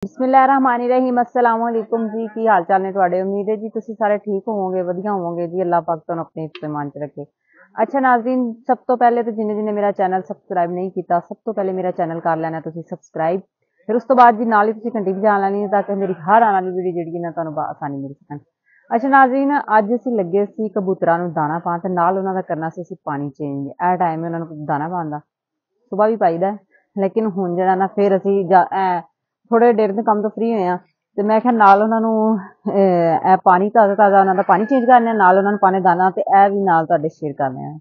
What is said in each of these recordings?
बिस्मिल्लाहिर्रहमानिर्रहीम अस्सलाम वालेकुम जी की हाल चाल ने ਤੁਹਾਡੇ उम्मीद है जी ਤੁਸੀਂ ਸਾਰੇ ठीक ਹੋਵੋਗੇ ਵਧੀਆ ਹੋਵੋਗੇ जी अल्लाह पाक ਤੁਹਾਨੂੰ ਆਪਣੇ ईमान च रखे। अच्छा नाज़रीन, सब तो पहले तो जिन्हें जिन्हें मेरा चैनल सबसक्राइब नहीं किया सब तो पहले मेरा चैनल कर लेना तुसीं सबसक्राइब, फिर उस तो बाद जी नाल ही तुसीं घंटी बजा लैनी ताकि मेरी हर आने वाली वीडियो जिहड़ी ना तुहानूं आसानी मिल सकन। अच्छा नाज़रीन, अज असीं लगे सी कबूतरां नूं दाना पाउण ते नाल उहनां दा करना सी असीं पानी चेंज। ਇਹ टाइम है उहनां नूं दाना पाउण दा, सुबह भी पाईदा लेकिन हुण जिहड़ा ना फिर असीं थोड़े देर ਦੇ ਕੰਮ ਤੋਂ ਫ੍ਰੀ ਹੋਏ ਆ ਤੇ ਮੈਂ ਕਿਹਾ ਨਾਲ ਉਹਨਾਂ ਨੂੰ ਇਹ ਪਾਣੀ ਤਾਜ਼ਾ ਤਾਜ਼ਾ ਉਹਨਾਂ ਦਾ ਪਾਣੀ ਚੇਂਜ ਕਰਨਾ, ਨਾਲ ਉਹਨਾਂ ਨੂੰ ਪਾਣੇ ਦਾਣਾ ਤੇ ਇਹ ਵੀ ਨਾਲ ਤੁਹਾਡੇ ਸ਼ੇਅਰ ਕਰਨੇ ਆ।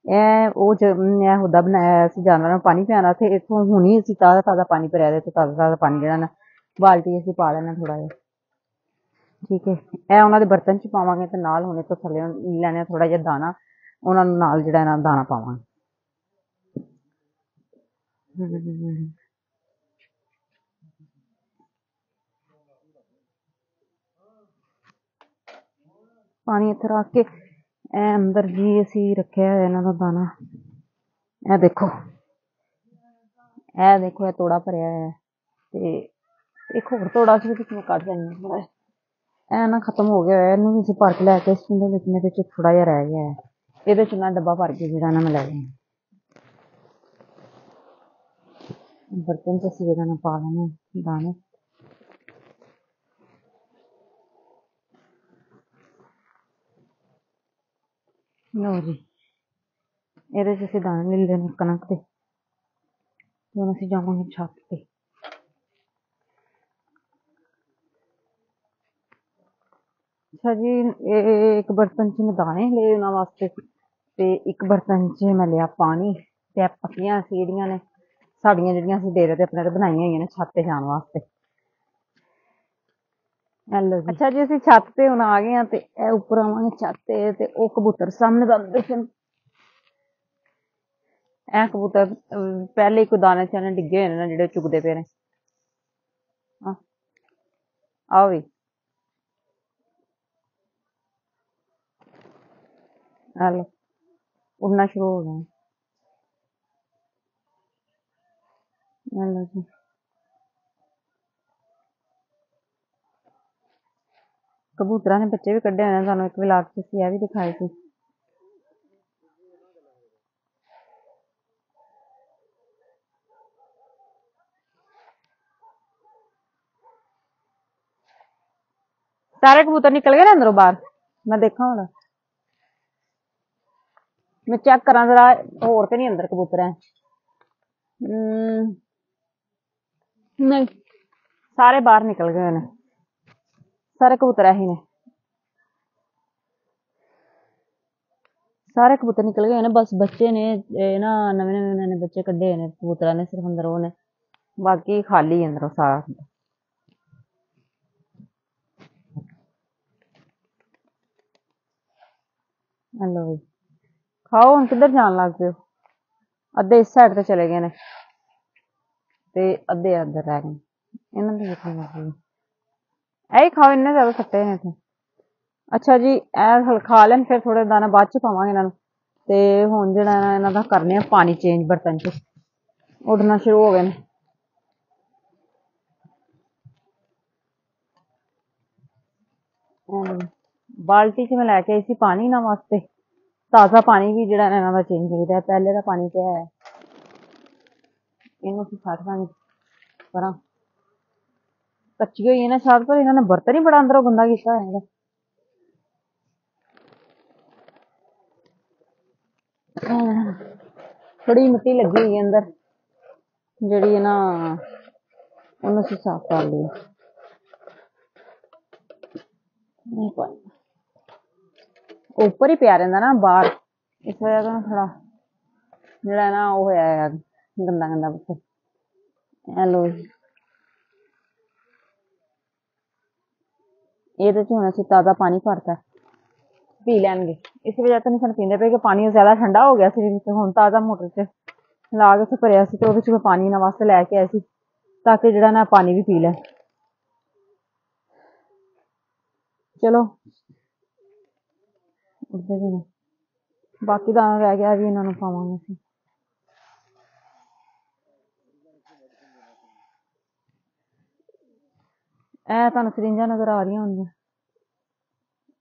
ਇਹ ਉਹ ਮੈਂ ਹੁਦਾ ਬਣਾਇਆ ਸੀ ਜਾਨਵਰਾਂ ਨੂੰ ਪਾਣੀ ਪਿਆਉਣਾ ਤੇ ਇੱਥੋਂ ਹੁਣੀ ਅਸੀਂ ਤਾਜ਼ਾ ਤਾਜ਼ਾ ਪਾਣੀ ਭਰਿਆ ਦੇ ਤੇ ਤਾਜ਼ਾ ਤਾਜ਼ਾ ਪਾਣੀ ਜਿਹੜਾ ਨਾ ਬਾਲਟੀ ਅਸੀਂ ਪਾ ਲੈਣਾ ਥੋੜਾ ਜਿਹਾ, ਠੀਕ ਹੈ। ਇਹ ਉਹਨਾਂ ਦੇ ਬਰਤਨ 'ਚ ਪਾਵਾਂਗੇ ਤੇ ਨਾਲ ਹੁਣੇ ਤੋਂ ਥੱਲੇ ਲੈਣੇ ਥੋੜਾ ਜਿਹਾ ਦਾਣਾ, ਉਹਨਾਂ ਨੂੰ ਨਾਲ ਜਿਹੜਾ ਨਾ ਦਾਣਾ ਪਾਵਾਂਗੇ। पानी इत्थे रख के अंदर जी असी रखिया है इन्हां दा दाना। ए देखो ये तोड़ा भरिया है ते एक होर तोड़ा सी भी मैं कट देनी थोड़ा ए ना खत्म हो गया है, इनू भी असीं भर के लैके इसदे विच मेरे च थोड़ा जिहा रह गया है, इहदे च ना डब्बा भर के जिहड़ा ना मैं लै गई बर्तन च असीं इहदा ना पा लैने दाने। लो जी इहदे च असीं दाने ले लेने कनक दे, हुण असीं जावांगे छत ते। अच्छा जी, एक बर्तन च मैं दाने ले उन्हां वास्ते ते एक बर्तन च मैं लिया पानी ते पत्तियां असीं जेहड़ियां ने साड़ियां जेहड़ियां असीं डेरे ते अपने ते बनाइयां होइयां ने छत ते जाण वास्ते। लो जी, अच्छा जी असीं छत ते हुण आ गए हां ते ਇਹ ਉੱਪਰ ਆਵਾਂਗੇ छत ते ਉਹ कबूतर सामने ਤੁਹਾਨੂੰ दिखन। ਇਹ कबूतर पहले ही कोई दाने शाने डिगे होए ने ਜਿਹੜੇ चुगदे पे ने। आओ भी हेलो उड़ना शुरू हो गए। हेलो जी, कबूतरा ने बच्चे भी कड्ढे होने, तुहानूं एक व्लॉग च असीं ਇਹ भी दिखाए थे। सारे कबूतर निकल गए ना अंदरों बाहर, मैं देखा हुण मैं चेक करा जरा होर ते नहीं अंदर कबूतर है। नहीं सारे बाहर निकल गए ने, सारे कबूतर ऐसे ने, सारे कबूतर निकल गए ने, बस बच्चे ने ना नवे नवे उन्होंने बच्चे कड्ढे ने कबूतरा ने सिर्फ अंदर वो ने, बाकी खाली अंदरों सारा। हेलो भाई खाओ, हुण किधर जान लग पे हो? अद्धे इस साइड ते चले गए ने ते अद्धे अंदर रह गए। इन्हां दी जितनी मर्जी ऐ खाओ, इन्ने ज्यादा सट्टे ने इत्थे। अच्छा जी ए खा लैन फिर थोड़े दाना बाद च पावांगे इन्हां नूं ते हुण जिहड़ा इन्हां दा करने आ पानी चेंज। बर्तन च उड्डना शुरू हो गए ने। बाल्टी च मैं लैके आई सी पानी इन्हां वास्ते, ताज़ा पानी भी जिहड़ा इन्हां दा चेंज होई दा, पहले दा पानी पिया है इनू छड्ड दांगे परां। कच्ची होई ना छत पर, इन्होंने बर्तन ही बड़ा अंदरों गंदा कीता होया। थोड़ी मिट्टी लगी हुई है अंदर जिहड़ी है ना उन्हें असीं साफ कर लिया। ऊपर ही पिया रहिंदा ना बाहर, इस वजह तो थोड़ा जिहड़ा ना वो होया है गंदा गंदा बर्तन। लो ਇਹਦੇ ਚ ਹੁਣ ਅਸੀਂ ਤਾਜ਼ਾ ਪਾਣੀ ਭਰਤਾ, ਪੀ ਲੈਣਗੇ। ਇਸ ਵਜ੍ਹਾ ਤੋਂ ਨਹੀਂ ਸਾਨੂੰ ਪੀਂਦੇ ਪਏ ਕਿ ਪਾਣੀ ਜ਼ਿਆਦਾ ਠੰਡਾ ਹੋ ਗਿਆ ਸੀ ਤੇ ਹੁਣ ਤਾਜ਼ਾ ਮੋਟਰ ਚ ਲਾ ਕੇ ਉੱਥੇ ਭਰਿਆ ਸੀ ਤੇ ਉਹਦੇ ਚ ਮੈਂ ਪਾਣੀ ਇਹਨਾਂ ਵਾਸਤੇ ਲੈ ਕੇ ਆਈ ਸੀ ਤਾਂ ਕਿ ਜਿਹੜਾ ਨਾ ਪਾਣੀ ਵੀ ਪੀ ਲੈ। ਚਲੋ ਉੱਧਰ ਵੀ ਨੇ ਬਾਕੀ ਦਾਣਾ ਰਹਿ ਗਿਆ ਵੀ ਇਹਨਾਂ ਨੂੰ ਪਾਵਾਂਗੇ ਅਸੀਂ। ਇਹ ਤੁਹਾਨੂੰ ਸਰਿੰਜਾਂ ਨਜ਼ਰ ਆ ਰਹੀਆਂ ਹੋਣਗੀਆਂ,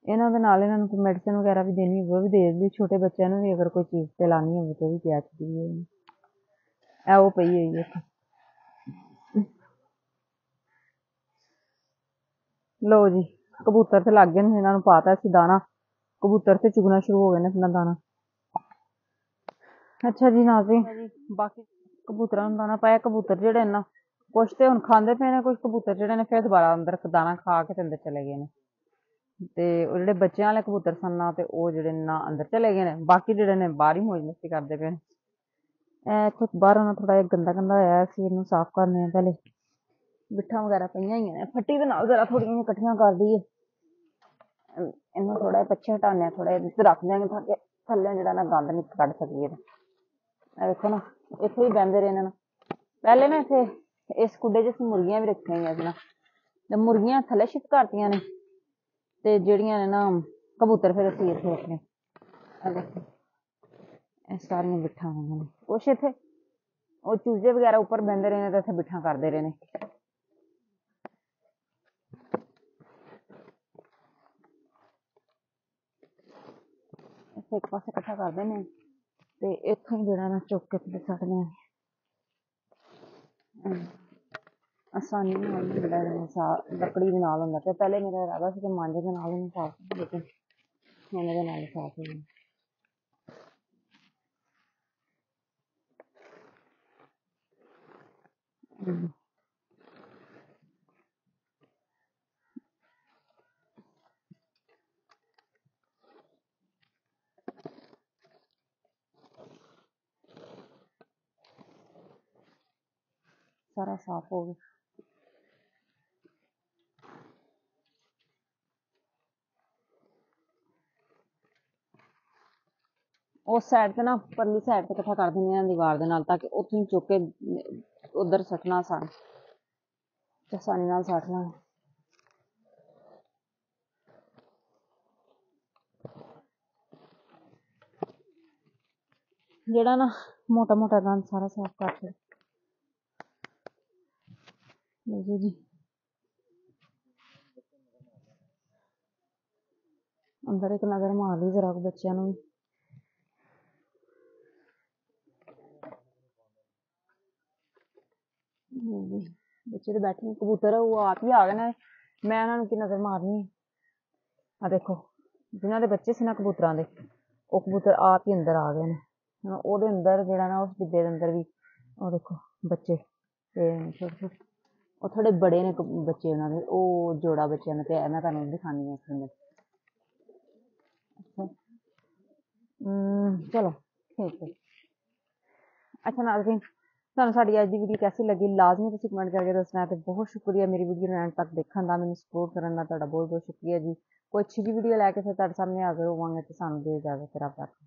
ਇਹਨਾਂ ਦੇ ਨਾਲ ਇਹਨਾਂ ਨੂੰ ਕੋਈ ਮੈਡੀਸਨ ਵਗੈਰਾ ਵੀ ਦੇਣੀ ਹੋਵੇ ਉਹ ਵੀ ਦੇ ਦਿੰਦੀ। ਛੋਟੇ ਬੱਚਿਆਂ ਨੂੰ ਵੀ ਅਗਰ ਕੋਈ ਚੀਜ਼ ਤੇ ਲਾਣੀ ਹੋਵੇ ਤਾਂ ਉਹ ਵੀ ਪਿਆ ਚੁੱਕੀ ਹੈ। ਇਹ ਉਹ ਪਈ ਹੋਈ ਹੈ ਇੱਥੇ। ਲਓ ਜੀ, ਕਬੂਤਰ ਤੇ ਲੱਗ ਗਏ ਨੇ, ਇਹਨਾਂ ਨੂੰ ਪਾਤਾ ਸੀ ਦਾਣਾ, ਕਬੂਤਰ ਤੇ ਚੁਗਣਾ ਸ਼ੁਰੂ ਹੋ ਗਏ ਨੇ ਆਪਣਾ ਦਾਣਾ। ਅੱਛਾ ਜੀ ਨਾਜ਼ਰੀਨ, ਬਾਕੀ ਕਬੂਤਰਾਂ ਨੂੰ ਦਾਣਾ ਪਾਇਆ। ਕਬੂਤਰ ਜਿਹੜੇ ਨਾ ਕੁਛ ਤੇ ਹੁਣ ਖਾਂਦੇ ਪਏ ਨੇ, ਕੁਛ ਕਬੂਤਰ ਜਿਹੜੇ ਨੇ ਫਿਰ ਦੁਬਾਰਾ ਅੰਦਰ ਦਾਣਾ ਖਾ ਕੇ ਤੇ ਅੰਦਰ ਚਲੇ ਗਏ ਨੇ। ਤੇ ਉਹ ਜਿਹੜੇ ਬੱਚਿਆਂ ਵਾਲੇ ਕਬੂਤਰ ਸਨ ਨਾ, ਤੇ ਉਹ ਜਿਹੜੇ ਨਾ ਅੰਦਰ ਚਲੇ ਗਏ ਨੇ, ਬਾਕੀ ਜਿਹੜੇ ਨੇ ਬਾਹਰ ਹੀ ਮੌਜ ਮਸਤੀ ਕਰਦੇ ਪਏ ਨੇ। ਇਹ ਇੱਥੇ ਬਾਹਰੋਂ ਨਾ ਥੋੜਾ ਜਿਹਾ ਗੰਦਾ ਗੰਦਾ ਹੋਇਆ ਸੀ, ਇਹਨੂੰ ਸਾਫ਼ ਕਰਨੇ ਆ ਪਹਿਲੇ। ਬਿੱਠਾਂ ਵਗੈਰਾ ਪਈਆਂ ਹੀ ਨੇ, ਫੱਟੀ ਦੇ ਨਾਲ ਜ਼ਰਾ ਥੋੜੀਆਂ ਜਿਹੀਆਂ ਇਕੱਠੀਆਂ ਕਰ ਦਈਏ। ਇਹਨੂੰ ਥੋੜਾ ਜਿਹਾ ਪਿੱਛੇ ਹਟਾਉਂਦੇ ਹਾਂ, ਥੋੜਾ ਜਿਹਾ ਰੱਖ ਦਿਆਂਗੇ ਤਾਂ ਕਿ ਥੱਲੇ ਜਿਹੜਾ ਨਾ ਗੰਦ ਨਹੀਂ ਕੱਢ ਸਕੀਏ। ਇਹ ਦੇਖੋ ਨਾ, ਇੱਥੇ ਹੀ ਬਹਿੰਦੇ ਰਹੇ ਇਹਨਾਂ ਨੂੰ। ਪਹਿਲੇ ਨਾ ਇੱਥੇ ਇਸ ਕੁੱਡੇ 'ਚ ਅਸੀਂ ਮੁਰਗੀਆਂ ਵੀ ਰੱਖੀਆਂ ਹੋਈਆਂ ਸੀ ਨਾ, ਤੇ ਮੁਰਗੀਆਂ ਥੱਲੇ ਸ਼ਿਫਟ ਕਰਤੀਆਂ ਨੇ, ਤੇ ਜਿਹੜੀਆਂ ਨੇ ਨਾ ਕਬੂਤਰ ਫਿਰ ਅਸੀਂ ਇੱਥੇ ਰੱਖਣੇ। ਇਹ ਦੇਖੋ, ਇਹ ਸਾਰੀਆਂ ਬਿੱਠਾਂ ਹੋਈਆਂ ਨੇ। ਕੁਛ ਇੱਥੇ ਉਹ ਚੂਜੇ ਵਗੈਰਾ ਉੱਪਰ ਬਹਿੰਦੇ ਰਹੇ ਨੇ, ਤੇ ਇੱਥੇ ਬਿੱਠਾਂ ਕਰਦੇ ਰਹੇ ਨੇ। ਇੱਥੇ ਇੱਕ ਪਾਸੇ ਇਕੱਠਾ ਕਰਦੇ ਨੇ, ਤੇ ਇੱਥੋਂ ਹੀ ਜਿਹੜਾ ਨਾ ਚੁੱਕ ਕੇ ਥੱਲੇ ਸੁੱਟਦੇ ਆ। ਆਸਾਨੀ ਨਾਲ ਹੁੰਦਾ, ਲੱਕੜੀ ਦੇ ਨਾਲ ਹੁੰਦਾ। ਤੇ ਪਹਿਲੇ ਮੇਰਾ ਇਰਾਦਾ ਸੀ ਕਿ ਮਾਂਜੇ ਦੇ ਨਾਲ ਇਹਨੂੰ ਸਾਫ਼, ਲੇਕਿਨ ਹੁਣ ਇਹਦੇ ਨਾਲ ਸਾਫ਼ ਹੋ ਗਿਆ। सारा साफ हो गया। उस साइड से ना परली साइड से इकट्ठा कर देंगे दीवार के नाल, ताकि उत्थों चुक के उधर सटना आसानी नाल सट लें। जेड़ा ना मोटा मोटा गंद सारा साफ कर छे जी। अंदर एक नजर मार ली जरा बच्चों भी। बच्चे तो बैठे कबूतर वो आप ही आ गए ना, मैं उन्होंने की नजर मारनी। आ देखो जिन्होंने बच्चे से ना कबूतरां दे, वो कबूतर आप ही अंदर आ गए ने। ਉਹਦੇ ਅੰਦਰ ਜਿਹੜਾ ਨਾ ਉਸ ਡਿੱਬੇ ਦੇ ਅੰਦਰ ਵੀ ਉਹ ਦੇਖੋ ਬੱਚੇ ਤੇ ਛੋਟੇ ਛੋਟੇ, ਉਹ ਥੋੜੇ ਬੜੇ ਨੇ ਬੱਚੇ ਉਹਨਾਂ ਦੇ, ਉਹ ਜੋੜਾ ਬੱਚਿਆਂ ਨੇ ਤੇ ਮੈਂ ਤੁਹਾਨੂੰ ਦਿਖਾਣੀ ਹੈ ਇੱਥੇ। ਅੱਛਾ ਚਲੋ ਠੀਕ ਹੈ। ਅੱਛਾ ਨਾਜ਼ਰੀਨ, ਤੁਹਾਨੂੰ ਸਾਡੀ ਅੱਜ ਦੀ ਵੀਡੀਓ ਕੈਸੀ ਲੱਗੀ ਲਾਜ਼ਮੀ ਤੁਸੀਂ ਕਮੈਂਟ ਕਰਕੇ ਦੱਸਣਾ। ਤੇ ਬਹੁਤ ਸ਼ੁਕਰੀਆ ਮੇਰੀ ਵੀਡੀਓ ਨੂੰ ਐਂਡ ਤੱਕ ਦੇਖਣ ਦਾ, ਮੈਨੂੰ ਸਪੋਰਟ ਕਰਨ ਦਾ ਤੁਹਾਡਾ ਬਹੁਤ ਬਹੁਤ ਸ਼ੁਕਰੀਆ ਜੀ। ਕੋਈ ਅੱਛੀ ਜਿਹੀ ਵੀਡੀਓ ਲੈ ਕੇ ਫਿਰ ਤੁਹਾਡੇ ਸਾਹਮਣੇ ਹਾਜ਼ਰ ਹੋਵਾਂਗੇ। ਤੇ ਸਾਨੂੰ ਦਿਓ ਇਜਾਜ਼ਤ, ਰੱਬ ਰਾਖਾ।